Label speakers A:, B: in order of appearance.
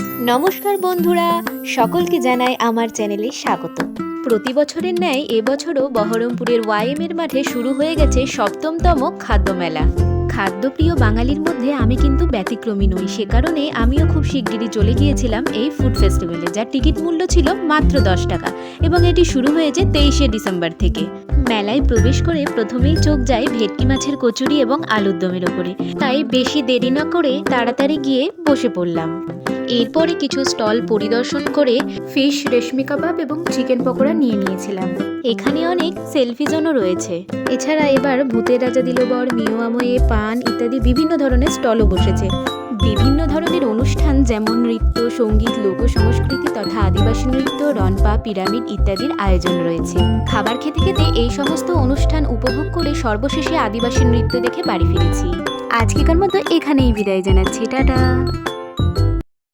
A: নমস্কার বন্ধুরা, সকলকে জানাই আমার চ্যানেলে স্বাগত। প্রতি বছরের ন্যায় এবছরও বহরমপুরের ওয়াইএম এর মাঠে শুরু হয়ে গেছে ৭ম খাদ্য মেলা। খাদ্যপ্রিয় বাঙালির মধ্যে আমি কিন্তু ব্যতিক্রমী নই, সে কারণে আমিও খুব শিগগিরই চলে গিয়েছিলাম এই ফুড ফেস্টিভ্যালে, যার টিকিট মূল্য ছিল মাত্র 10 টাকা এবং এটি শুরু হয়েছে 23শে ডিসেম্বর থেকে। মেলায় প্রবেশ করে প্রথমেই চোখ যায় ভেটকি মাছের কচুরি এবং আলুর দমের ওপরে, তাই বেশি দেরি না করে তাড়াতাড়ি গিয়ে বসে পড়লাম। এরপরে কিছু স্টল পরিদর্শন করে ফিশ, রেশমি কাবাব এবং চিকেন পকোড়া নিয়ে নিয়েছিলাম। এখানে অনেক সেলফি জোনও রয়েছে। এছাড়া এবার ভূতের রাজা দিল বর, মিও আময়ে, পান ইত্যাদি বিভিন্ন ধরনের স্টলও বসেছে। বিভিন্ন ধরনের অনুষ্ঠান যেমন নৃত্য, সঙ্গীত, লোক সংস্কৃতি তথা আদিবাসী নৃত্য, রনপা, পিরামিড ইত্যাদির আয়োজন রয়েছে। খাবার খেতে খেতে এই সমস্ত অনুষ্ঠান উপভোগ করে সর্বশেষে আদিবাসী নৃত্য দেখে বাড়ি ফিরেছি। আজকেকার মতো এখানেই বিদায় জানাচ্ছি, টাটা।